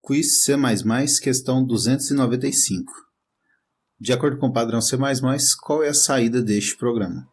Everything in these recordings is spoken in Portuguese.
Quiz C++, questão 295. De acordo com o padrão C++, qual é a saída deste programa?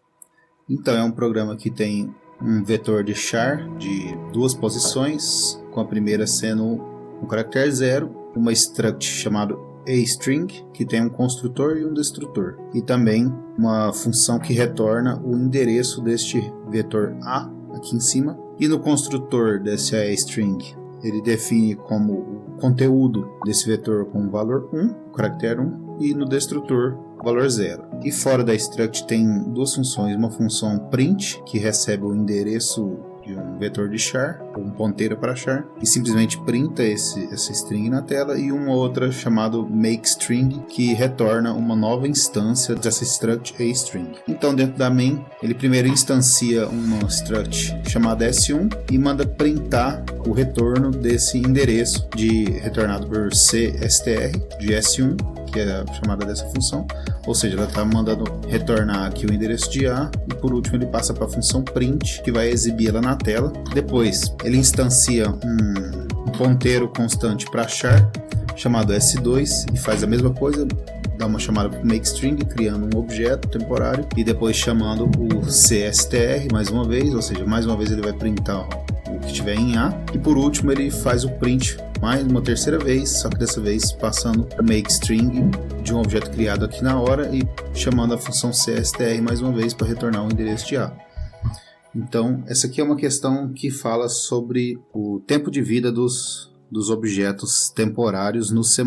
Então, é um programa que tem um vetor de char de duas posições, com a primeira sendo um caractere 0, uma struct chamado aString, que tem um construtor e um destrutor, e também uma função que retorna o endereço deste vetor A, aqui em cima, e no construtor desse aString, ele define como o conteúdo desse vetor com o valor 1, o caractere 1, e no destrutor o valor 0. E fora da struct tem duas funções, uma função print, que recebe o endereço de um vetor de char, ou um ponteiro para char, e simplesmente printa essa string na tela, e uma outra chamada makeString, que retorna uma nova instância dessa struct aString. Então, dentro da main, ele primeiro instancia uma struct chamada S1 e manda printar o retorno desse endereço retornado por cstr de S1, que é a chamada dessa função, ou seja, ela está mandando retornar aqui o endereço de A, e por último ele passa para a função print, que vai exibir ela na tela. Depois ele instancia um ponteiro constante para char, chamado S2, e faz a mesma coisa, dá uma chamada para o makeString, criando um objeto temporário, e depois chamando o cstr mais uma vez, ou seja, mais uma vez ele vai printar o que tiver em A, e por último ele faz o print mais uma terceira vez, só que dessa vez passando o makeString de um objeto criado aqui na hora e chamando a função cstr mais uma vez para retornar o endereço de A. Então, essa aqui é uma questão que fala sobre o tempo de vida dos objetos temporários no C++.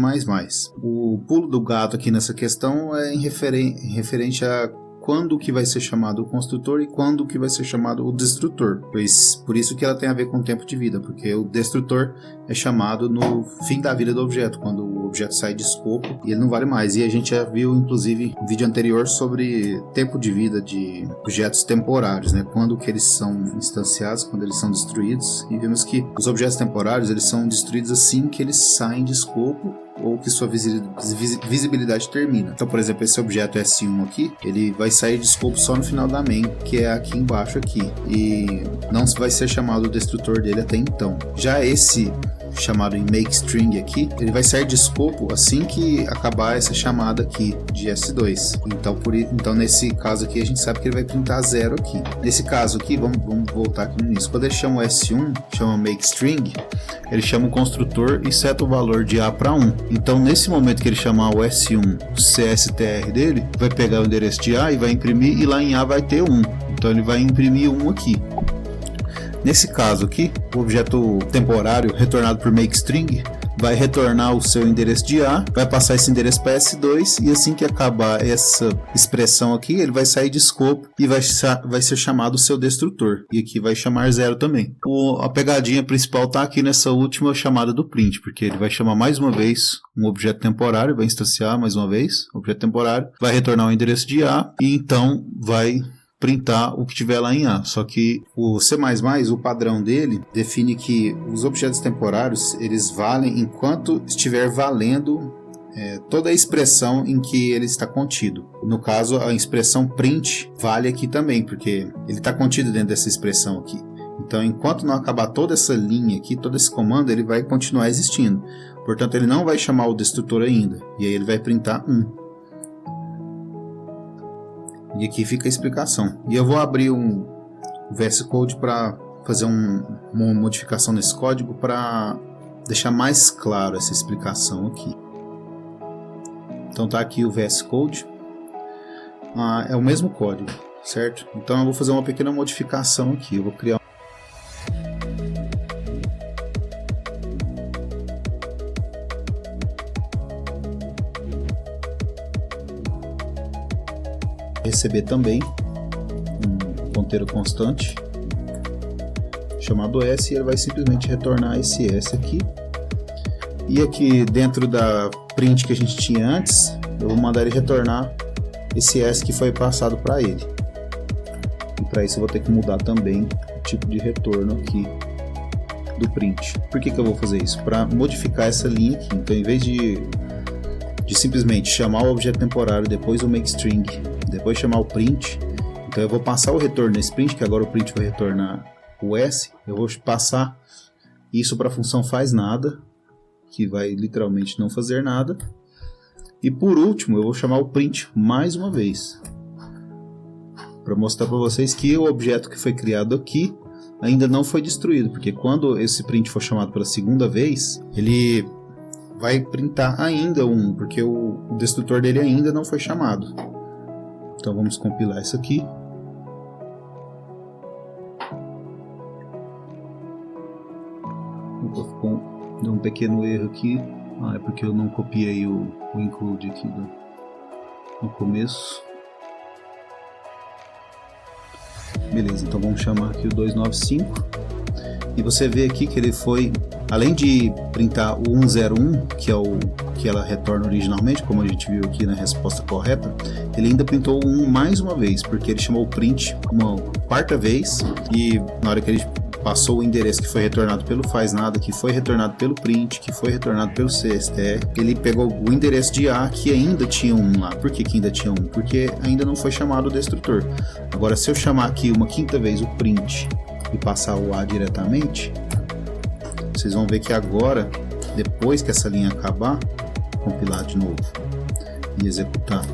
O pulo do gato aqui nessa questão é referente a quando que vai ser chamado o construtor e quando que vai ser chamado o destrutor. Pois por isso que ela tem a ver com o tempo de vida, porque o destrutor é chamado no fim da vida do objeto, quando o objeto sai de escopo e ele não vale mais. E a gente já viu, inclusive, um vídeo anterior sobre tempo de vida de objetos temporários, né? Quando que eles são instanciados, quando eles são destruídos. E vimos que os objetos temporários eles são destruídos assim que eles saem de escopo ou que sua visibilidade termina. Então, por exemplo, esse objeto S1 aqui, ele vai sair de escopo só no final da main, que é aqui embaixo aqui, e não vai ser chamado o destrutor dele até então. Já esse chamado em makeString aqui, ele vai sair de escopo assim que acabar essa chamada aqui de S2. Então nesse caso aqui a gente sabe que ele vai printar 0 aqui. Nesse caso aqui, vamos voltar aqui no início. Quando ele chama o S1, chama makeString, ele chama o construtor e seta o valor de A para 1. Então nesse momento que ele chamar o S1, o cstr dele, vai pegar o endereço de A e vai imprimir, e lá em A vai ter 1. Então ele vai imprimir 1 aqui. Nesse caso aqui, o objeto temporário retornado por makeString vai retornar o seu endereço de A, vai passar esse endereço para S2, e assim que acabar essa expressão aqui, ele vai sair de escopo e vai ser chamado o seu destrutor. E aqui vai chamar 0 também. A pegadinha principal está aqui nessa última chamada do print, porque ele vai chamar mais uma vez um objeto temporário, vai instanciar mais uma vez o objeto temporário, vai retornar o endereço de A, e então vai printar o que tiver lá em A. Só que o C++, o padrão dele define que os objetos temporários eles valem enquanto estiver valendo toda a expressão em que ele está contido. No caso, a expressão print vale aqui também, porque ele está contido dentro dessa expressão aqui. Então, enquanto não acabar toda essa linha aqui, todo esse comando, ele vai continuar existindo. Portanto, ele não vai chamar o destrutor ainda. E aí ele vai printar 1. E aqui fica a explicação. E eu vou abrir um VS Code para fazer uma modificação nesse código para deixar mais claro essa explicação aqui. Então tá aqui o VS Code. É o mesmo código, certo? Então eu vou fazer uma pequena modificação aqui. Eu vou criar receber também um ponteiro constante chamado S, e ele vai simplesmente retornar esse S aqui. E aqui dentro da print que a gente tinha antes, eu vou mandar ele retornar esse S que foi passado para ele. E para isso eu vou ter que mudar também o tipo de retorno aqui do print. Por que eu vou fazer isso? Para modificar essa linha aqui. Então, em vez de simplesmente chamar o objeto temporário, depois o makeString, depois chamar o print, então eu vou passar o retorno nesse print, que agora o print vai retornar o S, eu vou passar isso para a função faz nada, que vai literalmente não fazer nada. E por último, eu vou chamar o print mais uma vez, para mostrar para vocês que o objeto que foi criado aqui ainda não foi destruído, porque quando esse print for chamado pela segunda vez, ele vai printar ainda porque o destrutor dele ainda não foi chamado. Então vamos compilar isso aqui. Deu um pequeno erro aqui. É porque eu não copiei o include aqui no começo. Beleza, então vamos chamar aqui o 295. E você vê aqui que ele foi, além de printar o 101, que é o que ela retorna originalmente, como a gente viu aqui na resposta correta, ele ainda printou o 1 mais uma vez, porque ele chamou o print uma quarta vez, e na hora que ele passou o endereço que foi retornado pelo faz nada, que foi retornado pelo print, que foi retornado pelo CSTR, ele pegou o endereço de A que ainda tinha um lá. Por que ainda tinha um? Porque ainda não foi chamado o destrutor. Agora, se eu chamar aqui uma quinta vez o print e passar o A diretamente, vocês vão ver que agora, depois que essa linha acabar, compilar de novo e executar,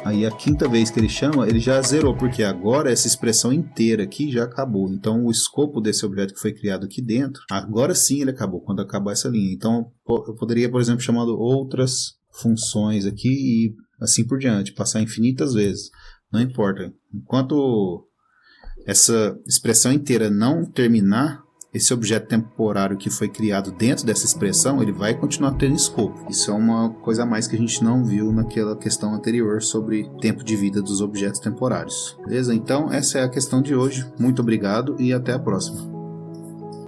aí a quinta vez que ele chama, ele já zerou, porque agora essa expressão inteira aqui já acabou. Então o escopo desse objeto que foi criado aqui dentro, agora sim ele acabou, quando acabar essa linha. Então eu poderia, por exemplo, chamar outras funções aqui e assim por diante, passar infinitas vezes, não importa. Enquanto essa expressão inteira não terminar, esse objeto temporário que foi criado dentro dessa expressão, ele vai continuar tendo escopo. Isso é uma coisa a mais que a gente não viu naquela questão anterior sobre tempo de vida dos objetos temporários. Beleza? Então, essa é a questão de hoje. Muito obrigado e até a próxima.